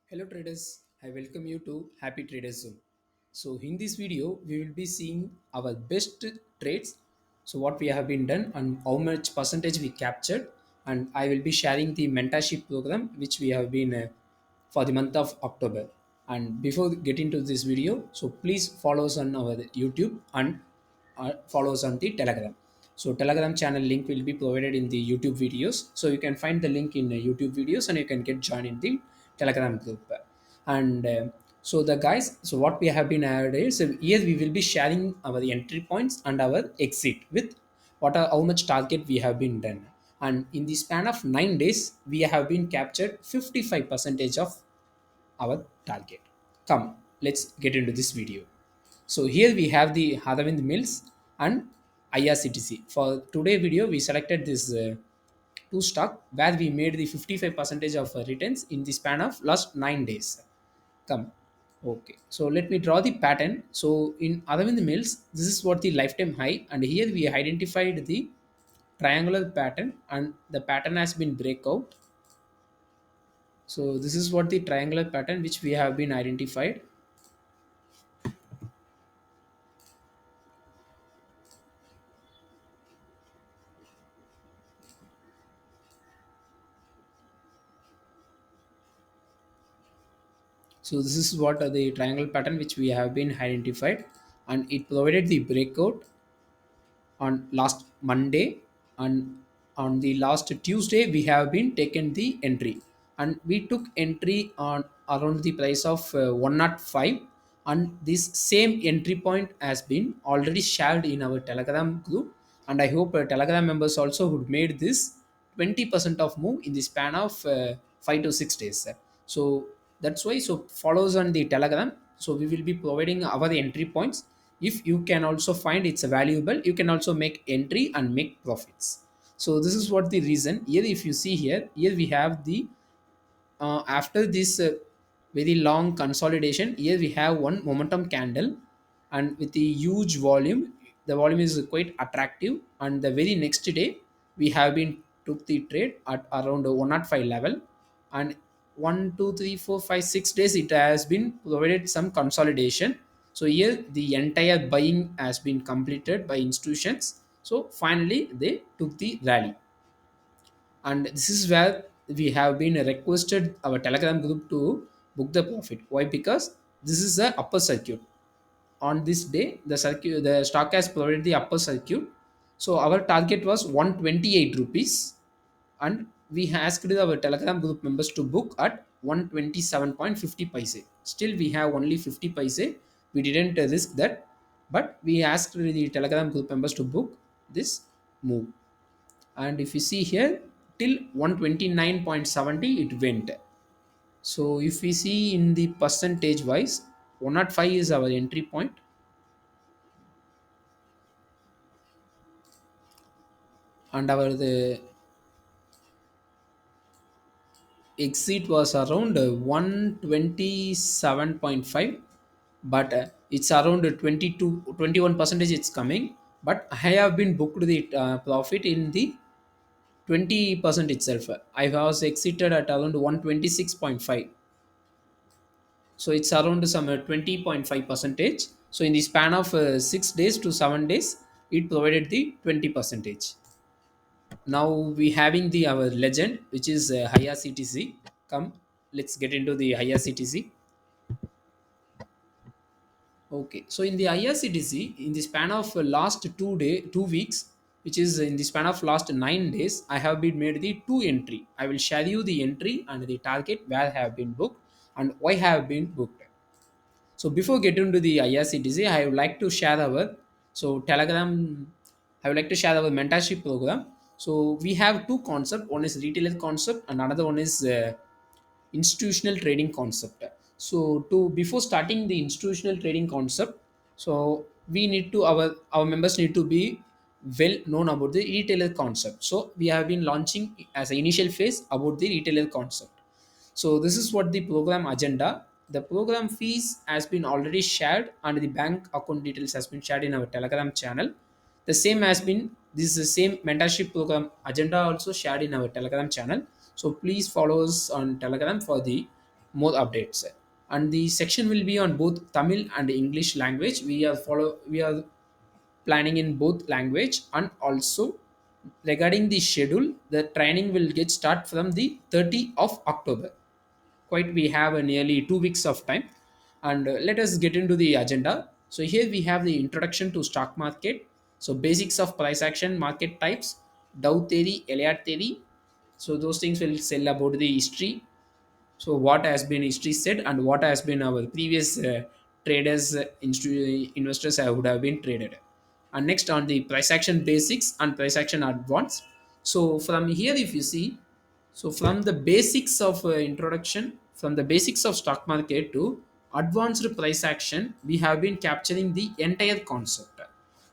Hello traders, I welcome you to Happy Traders Zone. So in this video, we will be seeing our best trades. So what we have been done and how much percentage we captured, and I will be sharing the mentorship program which we have been for the month of October. And before getting to this video, so please follow us on our YouTube and follow us on the Telegram. So Telegram channel link will be provided in the YouTube videos. So you can find the link in YouTube videos and you can get joined in the Telegram group. And so the guys, so what we have been added is here we will be sharing our entry points and our exit with how much target we have been done. And in the span of 9 days, we have been captured 55 percentage of our target. Come, let's get into this video. So here we have the Hadavind Mills and IRCTC. For today video, we selected this two stock where we made the 55 percentage of returns in the span of last 9 days. Come. Okay. So let me draw the pattern. So in Hadavind Mills, this is what the lifetime high, and here we identified the triangular pattern, and the pattern has been breakout. So this is what the triangular pattern which we have been identified. So this is what the triangle pattern which we have been identified, and it provided the breakout on last Monday, and on the last Tuesday we have been taken the entry, and we took entry on around the price of 105, and this same entry point has been already shared in our Telegram group, and I hope Telegram members also would made this 20% of move in the span of 5 to 6 days. So that's why, so follows on the Telegram, so we will be providing our entry points. If you can also find it's valuable, you can also make entry and make profits. So this is what the reason here. If you see here we have the after this very long consolidation, here we have one momentum candle, and with the huge volume, the volume is quite attractive, and the very next day we have been took the trade at around 105 level, and 1 2 3 4 5 6 days it has been provided some consolidation. So here the entire buying has been completed by institutions, so finally they took the rally, and this is where we have been requested our Telegram group to book the profit. Why? Because this is the upper circuit. On this day the stock has provided the upper circuit, so our target was 128 rupees, and we asked our Telegram group members to book at 127.50 paise. Still we have only 50 paise, we didn't risk that, but we asked the Telegram group members to book this move. And if you see here, till 129.70 it went. So if we see in the percentage wise, 105 is our entry point, and our the exit was around 127.5, but it's around 21 percentage it's coming, but I have been booked the profit in the 20% itself. I was exited at around 126.5, so it's around some 20.5 percentage. So in the span of 6 days to 7 days, it provided the 20 percentage. Now we having the our legend which is IRCTC. Come, let's get into the IRCTC. Okay, so in the IRCTC, in the span of last 2 weeks, which is in the span of last 9 days, I have been made the two entry. I will share you the entry and the target where I have been booked and why I have been booked. So before getting to the IRCTC, I would like to share our so Telegram. I would like to share our mentorship program. So we have two concepts. One is retailer concept, and another one is institutional trading concept. So to before starting the institutional trading concept, so we need to our members need to be well known about the retailer concept. So we have been launching as an initial phase about the retailer concept. So this is what the program agenda. The program fees has been already shared, and the bank account details has been shared in our Telegram channel. The same has been this is the same mentorship program agenda also shared in our Telegram channel. So please follow us on Telegram for the more updates. And the section will be on both Tamil and English language. We are planning in both language. And also regarding the schedule, the training will get start from the 30th of October. Quite we have a nearly 2 weeks of time. And let us get into the agenda. So here we have the introduction to stock market, so basics of price action, market types, Dow theory, Elliott theory. So those things will tell about the history. So what has been history said and what has been our previous traders, investors would have been traded. And next on the price action basics and price action advance. So from here if you see, so from the basics of introduction, from the basics of stock market to advanced price action, we have been capturing the entire concept.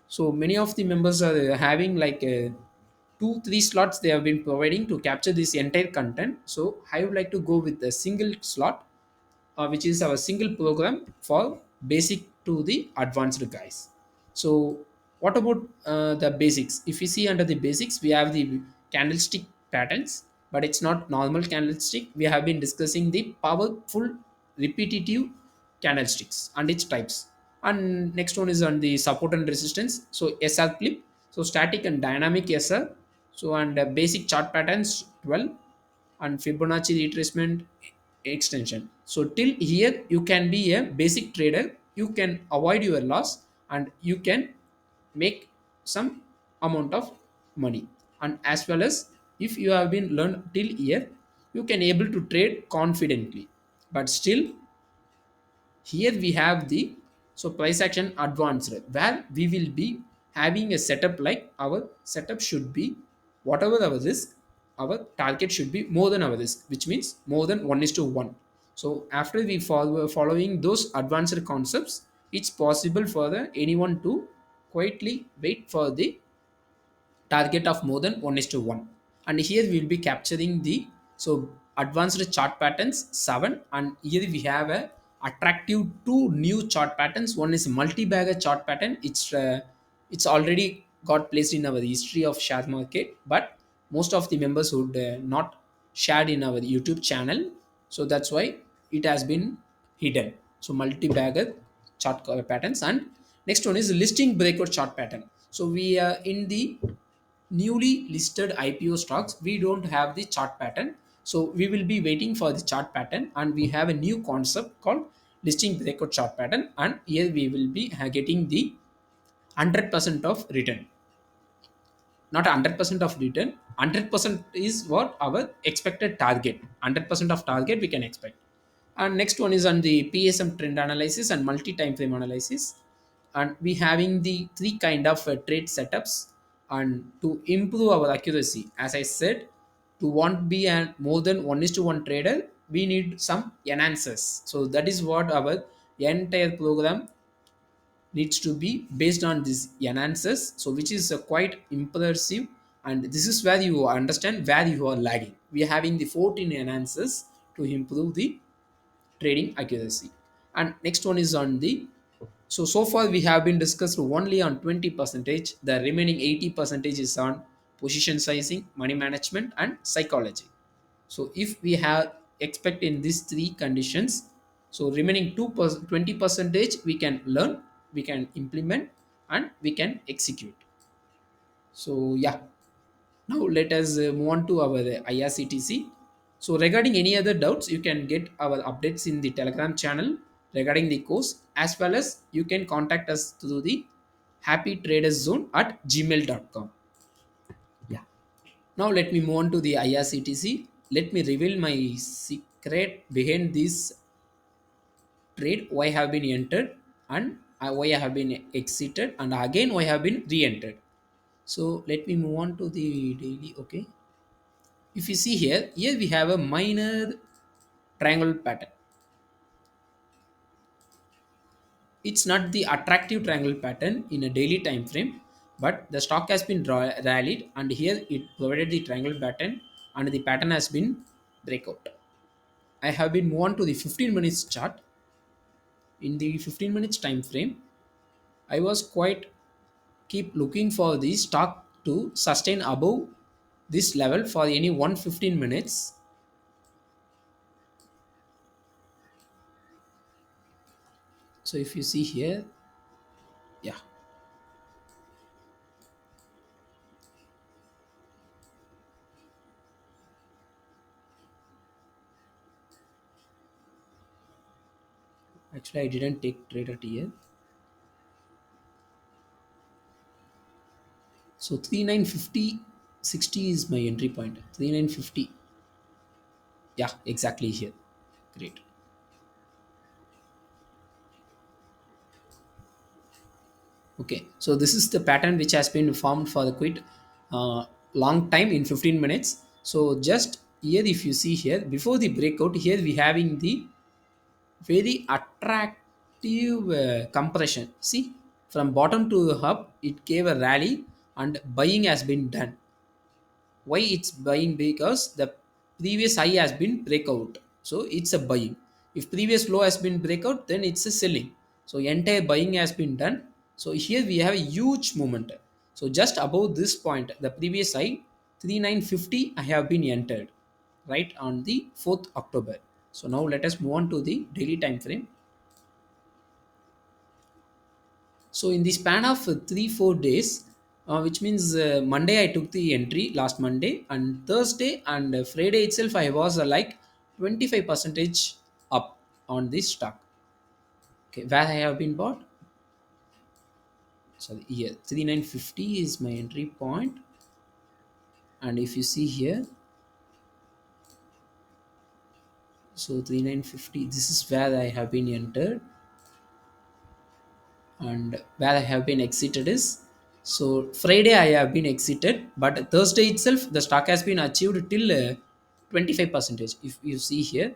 So many of the members are having like 2 3 slots they have been providing to capture this entire content. So I would like to go with a single slot, which is our single program for basic to the advanced guys. So what about the basics? If you see under the basics, we have the candlestick patterns, but it's not normal candlestick. We have been discussing the powerful repetitive candlesticks and its types. And next one is on the support and resistance. So SR clip, so static and dynamic SR. So and basic chart patterns 12, and Fibonacci retracement extension. So till here you can be a basic trader. You can avoid your loss and you can make some amount of money. And as well as if you have been learned till here, you can able to trade confidently. But still here we have the so price action advanced, where we will be having a setup like our setup should be whatever our risk, our target should be more than our risk, which means more than 1 is to 1. So after we follow following those advanced concepts, it's possible for anyone to quietly wait for the target of more than 1 is to 1. And here we will be capturing the so advanced chart patterns 7. And here we have a attractive two new chart patterns. One is multi-bagger chart pattern. It's already got placed in our history of share market, but most of the members would not shared in our YouTube channel, so that's why it has been hidden. So multi-bagger chart patterns. And next one is listing breakout chart pattern. So we are in the newly listed IPO stocks, we don't have the chart pattern. So we will be waiting for the chart pattern, and we have a new concept called listing breakout chart pattern. And here we will be getting the 100% of return. Not 100% of return, 100% is what our expected target. 100% of target we can expect. And next one is on the PSM trend analysis and multi time frame analysis. And we having the three kind of trade setups. And to improve our accuracy, as I said, to want be a more than 1 is to 1 trader, we need some enhancers. So that is what our entire program needs to be based on these enhancers. So which is quite impressive. And this is where you understand where you are lagging. We are having the 14 enhancers to improve the trading accuracy. And next one is on the so far we have been discussed only on 20 percentage. The remaining 80 percentage is on position sizing, money management, and psychology. So if we have expect in these three conditions, so remaining 20 percentage we can learn, we can implement, and we can execute. So yeah, now let us move on to our IRCTC. So regarding any other doubts, you can get our updates in the Telegram channel regarding the course, as well as you can contact us through the happytraderszone@gmail.com. Yeah. Now let me move on to the IRCTC. Let me reveal my secret behind this trade, why I have been entered, and why I have been exited, and again why I have been re-entered. So let me move on to the daily. Okay. If you see here we have a minor triangle pattern. It's not the attractive triangle pattern in a daily time frame, but the stock has been rallied, and here it provided the triangle pattern, and the pattern has been breakout. I have been moved on to the 15 minutes chart. In the 15 minutes time frame, I was quite keep looking for the stock to sustain above this level for any 115 minutes. So if you see here, yeah, actually I didn't take trade at here. So 3950 60 is my entry point. 3950. Yeah, exactly here. Great. Okay, so this is the pattern which has been formed for the quite long time in 15 minutes. So just here, if you see here, before the breakout, here we having the very attractive compression. See, from bottom to up, it gave a rally and buying has been done. Why it's buying? Because the previous high has been breakout, so it's a buying. If previous low has been breakout, then it's a selling. So entire buying has been done. So here we have a huge movement. So just above this point, the previous high 3950 I have been entered right on the 4th October. So now let us move on to the daily time frame. So in the span of 3 4 days, which means Monday I took the entry last Monday, and Thursday and Friday itself I was like 25 percentage up on this stock. Okay, where I have been bought. Sorry, here 3950 is my entry point, and if you see here, so 3950, this is where I have been entered, and where I have been exited is, so Friday I have been exited, but Thursday itself the stock has been achieved till 25 percentage. If you see here,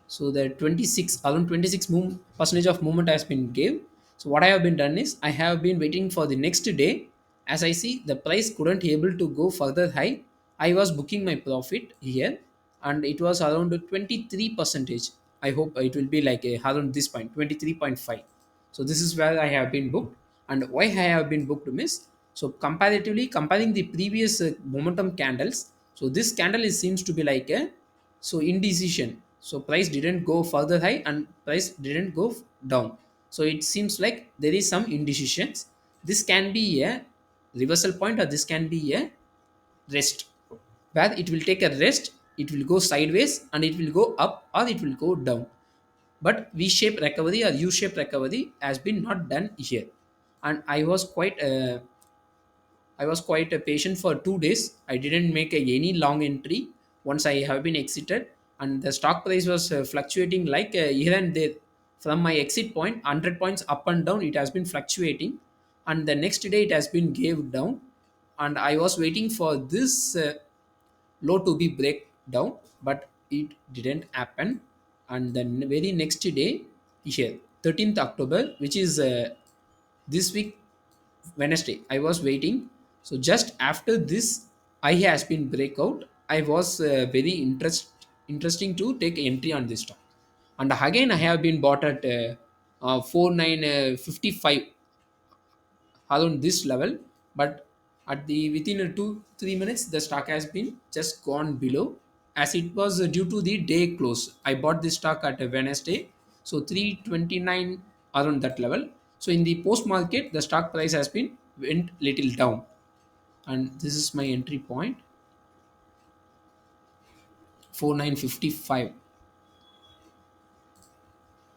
so the 26 around 26 percentage of movement has been gave. So what I have been done is I have been waiting for the next day. As I see the price couldn't able to go further high, I was booking my profit here, and it was around 23 percentage. I hope it will be like around this point 23.5. So this is where I have been booked. And why I have been booked miss, so comparatively comparing the previous momentum candles, so this candle is seems to be like a, so indecision. So price didn't go further high and price didn't go down. So it seems like there is some indecisions. This can be a reversal point, or this can be a rest, where it will take a rest, it will go sideways and it will go up or it will go down. But v-shaped recovery or u-shaped recovery has been not done here. And I was quite patient for 2 days. I didn't make any long entry once I have been exited, and the stock price was fluctuating like here and there. From my exit point, 100 points up and down, it has been fluctuating, and the next day it has been gave down, and I was waiting for this low to be break down, but it didn't happen. And then very next day here 13th October, which is this week Wednesday, I was waiting. So just after this, I has been breakout. I was very interesting to take entry on this stock, and again I have been bought at 4955 around this level. But at the within 2 3 minutes, the stock has been just gone below, as it was due to the day close. I bought this stock at a Wednesday, so 329 around that level. So in the post market, the stock price has been went little down, and this is my entry point 4955.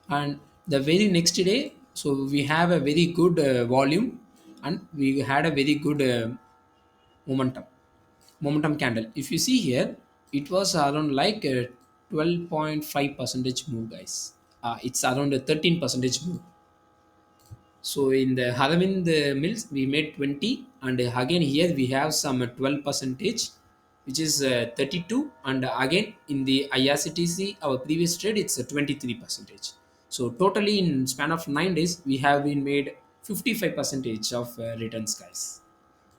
And the very next day, so we have a very good volume, and we had a very good momentum momentum candle. If you see here, it was around like a 12.5 percentage move, guys. It's around a 13 percentage move. So in the Halloween the mills we made 20, and again here we have some 12 percentage, which is 32, and again in the IRCTC our previous trade it's a 23 percentage. So totally in span of 9 days we have been made 55 percentage of returns, guys.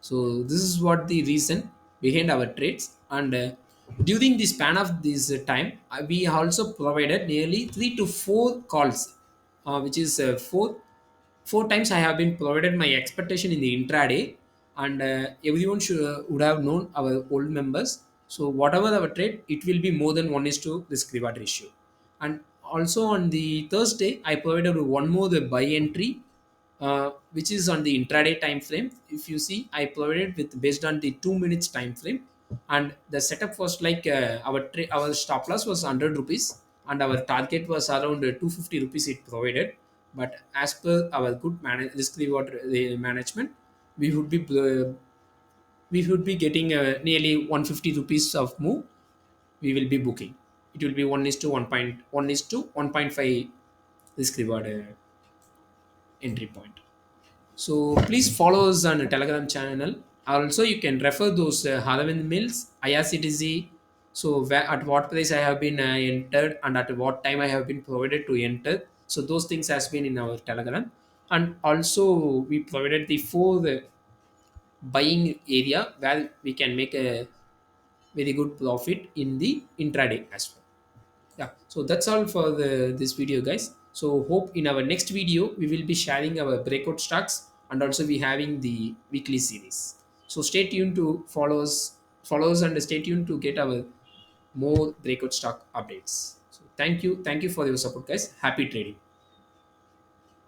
So this is what the reason behind our trades. And during the span of this time, we also provided nearly 3 to 4 calls, which is four times I have been provided my expectation in the intraday. And everyone should would have known our old members. So whatever our trade, it will be more than 1 is to risk reward ratio. And also on the Thursday, I provided one more the buy entry, which is on the intraday time frame. If you see, I provided with based on the 2 minutes time frame, and the setup was like our stop loss was 100 rupees, and our target was around 250 rupees. It provided, but as per our good risk reward management, we would be getting nearly 150 rupees of move. We will be booking. It will be 1 is to 1.1 is to 1.5 risk reward entry point. So please follow us on a Telegram channel. Also, you can refer those Halloween Mills, IRCTC. So at what place I have been entered and at what time I have been provided to enter. So those things has been in our Telegram. And also we provided the four buying area where we can make a very good profit in the intraday as well. Yeah, so that's all for this video, guys. So hope in our next video we will be sharing our breakout stocks, and also we having the weekly series. So stay tuned to follow us and stay tuned to get our more breakout stock updates. So thank you for your support, guys. Happy trading.